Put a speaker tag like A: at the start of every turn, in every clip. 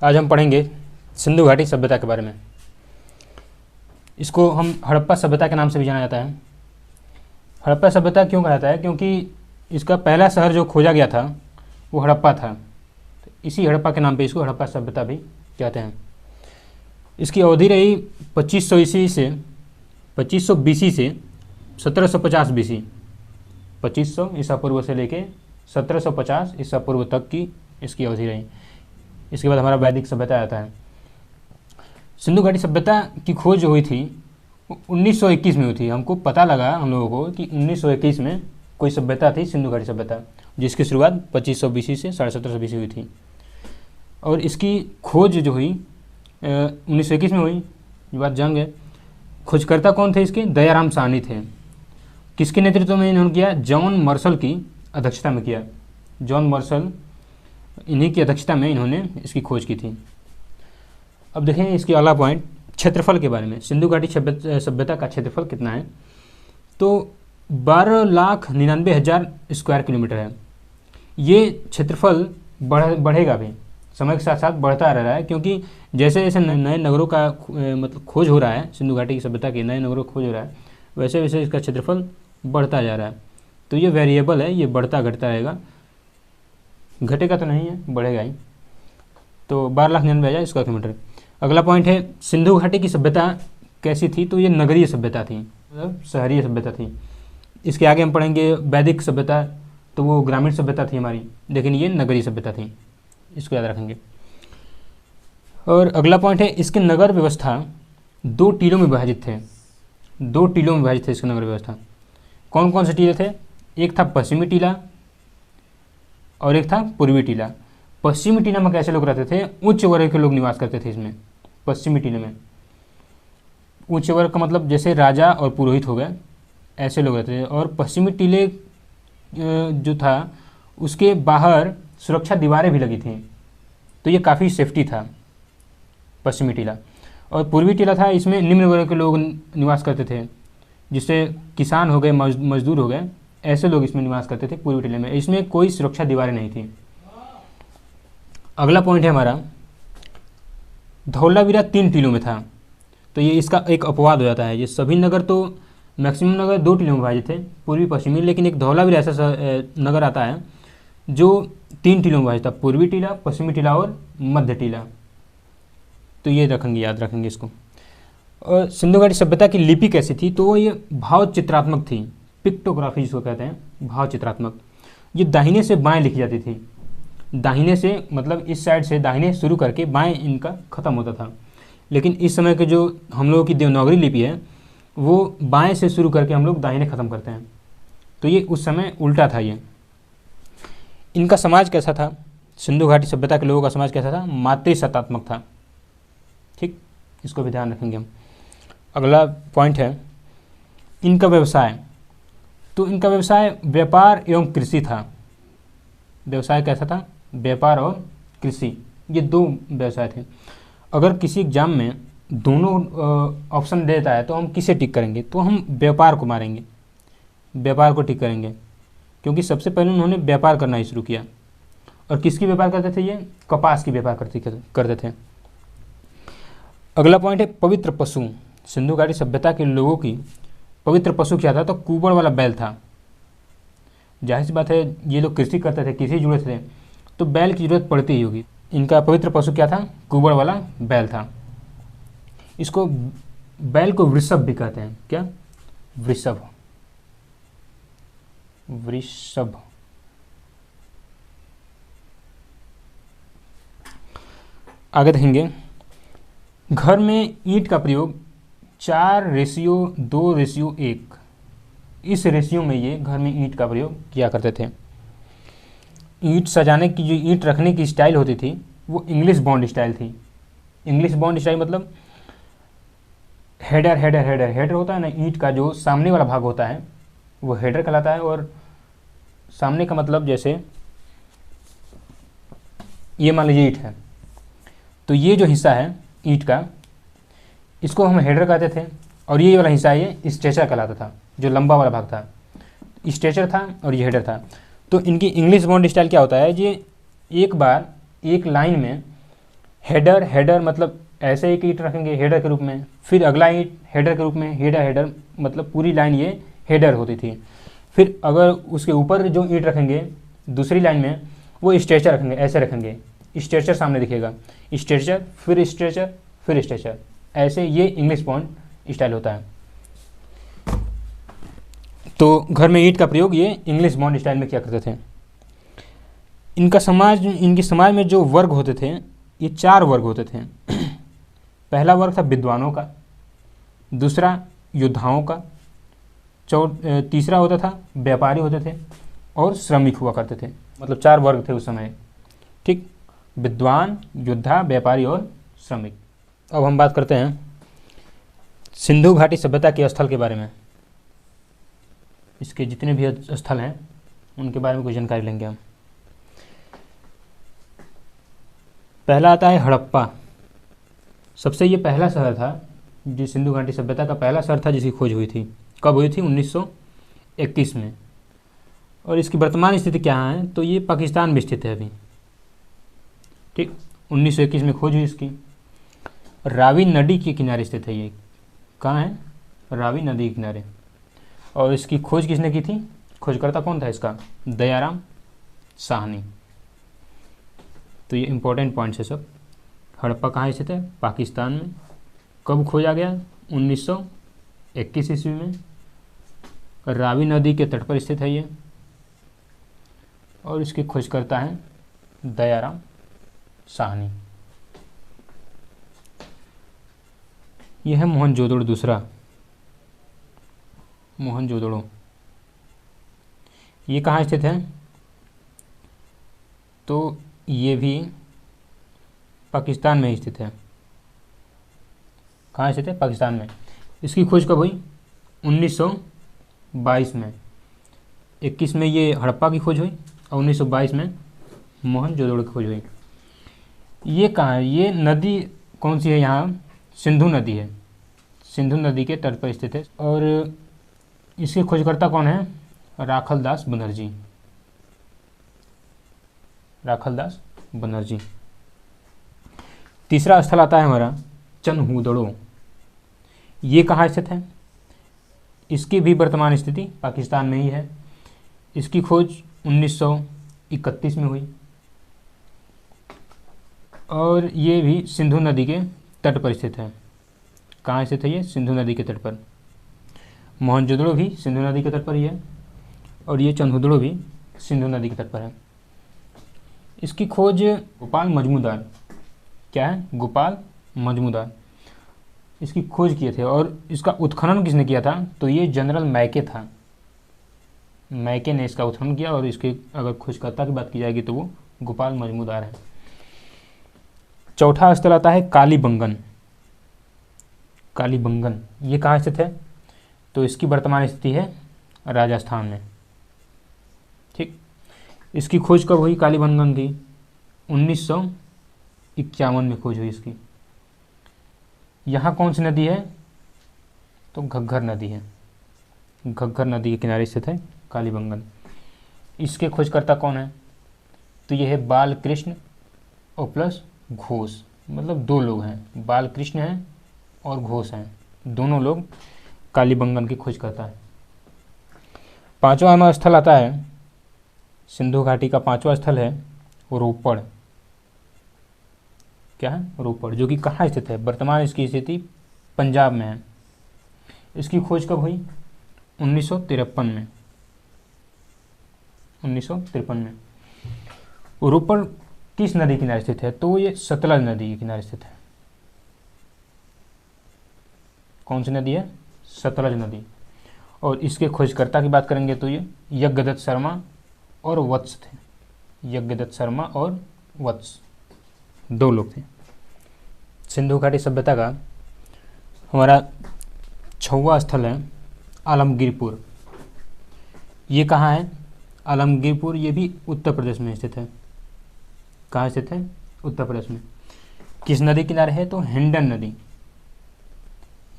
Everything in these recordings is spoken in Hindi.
A: आज हम पढ़ेंगे सिंधु घाटी सभ्यता के बारे में। इसको हम हड़प्पा सभ्यता के नाम से भी जाना जाता है। हड़प्पा सभ्यता क्यों कहा जाता है? क्योंकि इसका पहला शहर जो खोजा गया था वो हड़प्पा था। तो इसी हड़प्पा के नाम पे इसको हड़प्पा सभ्यता भी कहते हैं। इसकी अवधि रही 2500 BC से 1750 BC, 2500 ईसा पूर्व से लेके 1750 ईसा पूर्व तक की इसकी अवधि रही। इसके बाद हमारा वैदिक सभ्यता आता है। सिंधु घाटी सभ्यता की खोज जो हुई थी वो 1921 में हुई थी। हमको पता लगा हम लोगों को कि 1921 में कोई सभ्यता थी सिंधु घाटी सभ्यता, जिसकी शुरुआत 2500 BC से 1750 BC हुई थी। और इसकी खोज जो हुई 1921 में हुई, ये बात जान गए। खोजकर्ता कौन थे इसके? दयाराम साहनी थे। किसके नेतृत्व में इन्होंने किया? जॉन मर्शल की अध्यक्षता में किया। जॉन मर्शल, इन्हीं की अध्यक्षता में इन्होंने इसकी खोज की थी। अब देखें इसके अगला पॉइंट, क्षेत्रफल के बारे में। सिंधु घाटी सभ्यता का क्षेत्रफल कितना है? तो 12,99,000 स्क्वायर किलोमीटर है। ये क्षेत्रफल बढ़ेगा भी, समय के साथ साथ बढ़ता रह रहा है, क्योंकि जैसे जैसे नए नगरों का मतलब खोज हो रहा है, सिंधु घाटी की सभ्यता के नए नगरों का खोज हो रहा है, वैसे वैसे इसका क्षेत्रफल बढ़ता जा रहा है। तो ये वेरिएबल है, ये बढ़ता घटता रहेगा, घटेगा तो नहीं है, बढ़ेगा ही। तो 12,99,000 स्क्वायर किलोमीटर। अगला पॉइंट है, सिंधु घाटी की सभ्यता कैसी थी? तो ये नगरीय सभ्यता थी, मतलब शहरीय सभ्यता थी। इसके आगे हम पढ़ेंगे वैदिक सभ्यता, तो वो ग्रामीण सभ्यता थी हमारी, लेकिन ये नगरीय सभ्यता थी, इसको याद रखेंगे। और अगला पॉइंट है, इसके नगर व्यवस्था 2 टीलों में विभाजित थे। 2 टीलों में विभाजित थे इसके नगर व्यवस्था। कौन कौन से टीले थे? एक था पश्चिमी टीला और एक था पूर्वी टीला। पश्चिमी टीला में कैसे लोग रहते थे? उच्च वर्ग के लोग निवास करते थे इसमें। पश्चिमी टीले में उच्च वर्ग का मतलब जैसे राजा और पुरोहित हो गए, ऐसे लोग रहते थे। और पश्चिमी टीले जो था उसके बाहर सुरक्षा दीवारें भी लगी थीं, तो ये काफ़ी सेफ्टी था पश्चिमी टीला। और पूर्वी टीला था, इसमें निम्न वर्ग के लोग निवास करते थे, जिससे किसान हो गए, मजदूर हो गए, ऐसे लोग इसमें निवास करते थे पूर्वी टीले में। इसमें कोई सुरक्षा दीवारें नहीं थी। अगला पॉइंट है हमारा, धौलावीरा 3 टीलों में था। तो ये इसका एक अपवाद हो जाता है। ये सभी नगर तो मैक्सिमम नगर 2 टीलों में विभाजित थे, पूर्वी पश्चिमी, लेकिन एक धौलावीरा ऐसा नगर आता है जो 3 टीलों में विभाजित था, पूर्वी टीला, पश्चिमी टीला और मध्य टीला। तो ये रखेंगे, याद रखेंगे इसको। और सिंधु घाटी सभ्यता की लिपि कैसी थी? तो ये भाव चित्रात्मक थी, पिक्टोग्राफी जिसको कहते हैं, भाव चित्रात्मक। ये दाहिने से बाएं लिखी जाती थी। दाहिने से मतलब इस साइड से दाहिने शुरू करके बाएं इनका ख़त्म होता था। लेकिन इस समय के जो हम लोगों की देवनागरी लिपि है वो बाएं से शुरू करके हम लोग दाहिने ख़त्म करते हैं। तो ये उस समय उल्टा था। ये इनका समाज कैसा था? सिंधु घाटी सभ्यता के लोगों का समाज कैसा था? मातृसत्तात्मक था। ठीक, इसको भी ध्यान रखेंगे हम। अगला पॉइंट है इनका व्यवसाय। तो इनका व्यवसाय व्यापार एवं कृषि था। व्यवसाय कैसा था? व्यापार और कृषि, ये 2 व्यवसाय थे। अगर किसी एग्जाम में दोनों ऑप्शन देता है तो हम किसे टिक करेंगे? तो हम व्यापार को मारेंगे, व्यापार को टिक करेंगे, क्योंकि सबसे पहले उन्होंने व्यापार करना ही शुरू किया। और किसकी व्यापार करते थे? ये कपास की व्यापार करते थे। अगला पॉइंट है पवित्र पशु। सिंधु घाटी सभ्यता के लोगों की पवित्र पशु क्या था? तो कुबड़ वाला बैल था। जाहिर सी बात है, ये लोग कृषि करते थे, कृषि जुड़े थे, तो बैल की जरूरत पड़ती ही होगी। इनका पवित्र पशु क्या था? कुबड़ वाला बैल था। इसको बैल को वृषभ भी कहते हैं। क्या? वृषभ, वृषभ। आगे देखेंगे, घर में ईंट का प्रयोग 4:2:1, इस रेशियो में ये घर में ईंट का प्रयोग किया करते थे। ईंट सजाने की, जो ईंट रखने की स्टाइल होती थी वो इंग्लिश बॉन्ड स्टाइल थी। इंग्लिश बॉन्ड स्टाइल मतलब हेडर होता है ना, ईंट का जो सामने वाला भाग होता है वो हेडर कहलाता है। और सामने का मतलब जैसे ये मान लीजिए ईंट है, तो ये जो हिस्सा है ईंट का, इसको हम हेडर कहते थे। और ये वाला हिस्सा ये स्ट्रेचर कहलाता था, जो लंबा वाला भाग था, स्ट्रेचर था और ये हेडर था। तो इनकी इंग्लिश बॉन्ड स्टाइल क्या होता है? ये एक बार एक लाइन में हेडर, हेडर मतलब ऐसे एक ईंट रखेंगे हेडर के रूप में, फिर अगला ईंट हेडर के रूप में, हेडर हेडर मतलब पूरी लाइन ये हेडर होती थी। फिर अगर उसके ऊपर जो ईंट रखेंगे दूसरी लाइन में, वो स्ट्रेचर रखेंगे, ऐसे रखेंगे, स्ट्रेचर सामने दिखेगा, स्ट्रेचर फिर स्ट्रेचर फिर स्ट्रेचर, ऐसे ये इंग्लिश बॉन्ड स्टाइल होता है। तो घर में ईंट का प्रयोग ये इंग्लिश बॉन्ड स्टाइल में किया करते थे। इनके समाज में जो वर्ग होते थे, ये 4 वर्ग होते थे। पहला वर्ग था विद्वानों का, दूसरा योद्धाओं का, तीसरा होता था व्यापारी होते थे, और श्रमिक हुआ करते थे। मतलब 4 वर्ग थे उस समय, ठीक, विद्वान, योद्धा, व्यापारी और श्रमिक। अब हम बात करते हैं सिंधु घाटी सभ्यता के स्थल के बारे में। इसके जितने भी स्थल हैं उनके बारे में कुछ जानकारी लेंगे हम। पहला आता है हड़प्पा। सबसे ये पहला शहर था जो सिंधु घाटी सभ्यता का पहला शहर था जिसकी खोज हुई थी। कब हुई थी? 1921 में। और इसकी वर्तमान स्थिति क्या है? तो ये पाकिस्तान में स्थित है अभी, ठीक। 1921 में खोज हुई इसकी। रावी नदी के किनारे स्थित है ये। कहाँ है? रावी नदी के किनारे। और इसकी खोज किसने की थी? खोजकर्ता कौन था इसका? दयाराम साहनी। तो ये इंपॉर्टेंट पॉइंट्स है सब। हड़प्पा कहाँ स्थित है? पाकिस्तान में। कब खोजा गया? 1921 ईस्वी में। रावी नदी के तट पर स्थित है ये, और इसके खोजकर्ता हैं दयाराम साहनी। यह है मोहनजोदड़ो दूसरा। मोहनजोदड़ो ये कहाँ स्थित है? तो ये भी पाकिस्तान में स्थित है। कहाँ स्थित है? पाकिस्तान में। इसकी खोज कब हुई? 1922 में। 21 में ये हड़प्पा की खोज हुई और 1922 में मोहनजोदड़ो की खोज हुई। ये कहाँ है? ये नदी कौन सी है यहाँ? सिंधु नदी है। सिंधु नदी के तट पर स्थित है। और इसके खोजकर्ता कौन है? राखलदास बनर्जी। राखलदास बनर्जी। तीसरा स्थल आता है हमारा चनहूदड़ो। ये कहाँ स्थित है? इसकी भी वर्तमान स्थिति पाकिस्तान में ही है। इसकी खोज 1931 में हुई और ये भी सिंधु नदी के तट पर स्थित है। कहाँ स्थित है ये? सिंधु नदी के तट पर। मोहनजोदड़ो भी सिंधु नदी के तट पर ही है और ये चनहूदड़ो भी सिंधु नदी के तट पर है। इसकी खोज गोपाल मजमूदार, क्या है? गोपाल मजमूदार इसकी खोज किए थे। और इसका उत्खनन किसने किया था? तो ये जनरल मैके था। मैके ने इसका उत्खनन किया और इसके अगर खोजकर्ता की बात की जाएगी तो वो गोपाल मजमूदार है। चौथा स्थल आता है कालीबंगन। कालीबंगन ये कहाँ स्थित है? तो इसकी वर्तमान स्थिति है राजस्थान में, ठीक। इसकी खोज कब हुई कालीबंगन की? 1951 में खोज हुई इसकी। यहाँ कौन सी नदी है? तो घग्गर नदी है। घग्गर नदी के किनारे स्थित है कालीबंगन। इसके खोजकर्ता कौन है? तो ये है बालकृष्ण और प्लस घोष। मतलब 2 लोग हैं, बालकृष्ण हैं और घोष हैं, दोनों लोग कालीबंगन की खोज करता है। 5वां हमारा स्थल आता है सिंधु घाटी का 5वां स्थल है रोपड़। क्या है? रोपड़, जो कि कहाँ स्थित है? वर्तमान इसकी स्थिति पंजाब में है। इसकी खोज कब हुई? 1953 में। 1953 में। रोपड़ किस नदी के किनारे स्थित है? तो ये सतलज नदी के किनारे स्थित है। कौन सी नदी है? सतलज नदी। और इसके खोजकर्ता की बात करेंगे तो ये यज्ञदत्त शर्मा और वत्स थे। यज्ञदत्त शर्मा और वत्स 2 लोग थे। सिंधु घाटी सभ्यता का हमारा 6वां स्थल है आलमगीरपुर। ये कहाँ है? आलमगीरपुर ये भी उत्तर प्रदेश में स्थित है। कहाँ स्थित है? उत्तर प्रदेश में। किस नदी किनारे है? तो हिंडन नदी।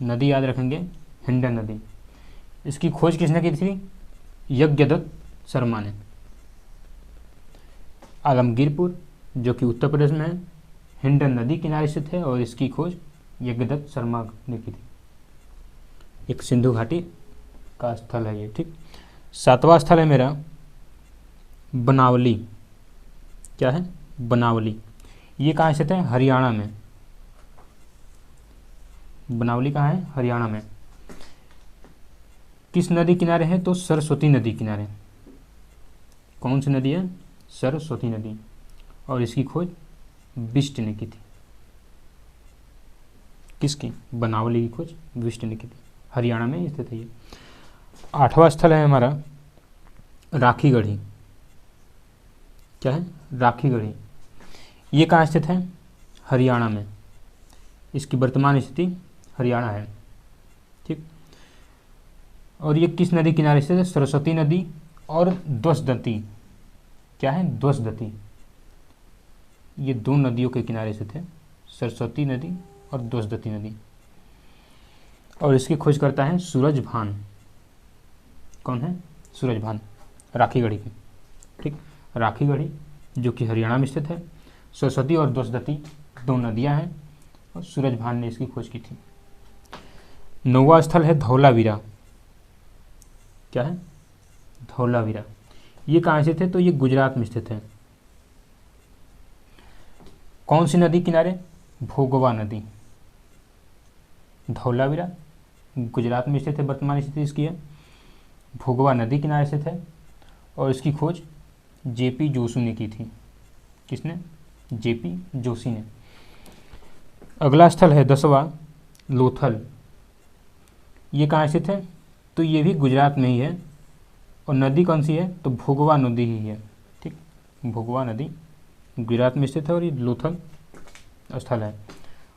A: नदी याद रखेंगे, हिंडन नदी। इसकी खोज किसने की थी? यज्ञदत्त शर्मा ने। आलमगीरपुर जो कि उत्तर प्रदेश में है, हिंडन नदी किनारे स्थित है और इसकी खोज यज्ञदत्त शर्मा ने की थी। एक सिंधु घाटी का स्थल है ये, ठीक। 7वां स्थल है मेरा बनावली। क्या है? बनावली। ये कहाँ स्थित है? हरियाणा में। बनावली कहाँ है? हरियाणा में। किस नदी किनारे है? तो सरस्वती नदी किनारे। कौन सी नदी है? सरस्वती नदी। और इसकी खोज बिष्ट ने की थी। किसकी? बनावली की खोज बिष्ट ने की थी। हरियाणा में स्थित है ये। 8वां स्थल है हमारा राखीगढ़ी। क्या है? राखीगढ़ी। ये कहाँ स्थित है? हरियाणा में। इसकी वर्तमान स्थिति हरियाणा है, ठीक। और ये किस नदी किनारे स्थित है? सरस्वती नदी और द्वसदती। क्या है? द्वसदती। ये 2 नदियों के किनारे स्थित है, सरस्वती नदी और द्वसदती नदी। और इसकी खोज करता है सूरजभान। कौन है? सूरजभान, राखीगढ़ी की, ठीक। राखीगढ़ी जो कि हरियाणा में स्थित है, सरस्वती और द्वसदती 2 नदियां हैं और सूरजभान ने इसकी खोज की थी। 9वां स्थल है धौलावीरा। क्या है? धौलावीरा। ये कहाँ स्थित है? तो ये गुजरात में स्थित है। कौन सी नदी किनारे? भोगवा नदी। धौलावीरा गुजरात में स्थित है, वर्तमान स्थिति इसकी है। भोगवा नदी किनारे स्थित है और इसकी खोज जेपी जोशी ने की थी। किसने? जेपी जोशी ने। अगला स्थल है 10वां लोथल। ये कहाँ स्थित है? तो ये भी गुजरात में ही है। और नदी कौन सी है? तो भोगवा नदी ही है, ठीक। भोगवा नदी गुजरात में स्थित है और ये लोथल स्थल है।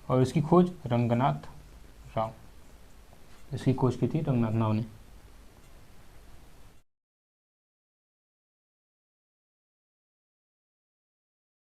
A: और इसकी खोज रंगनाथ राव, इसकी खोज की थी रंगनाथ राव ने।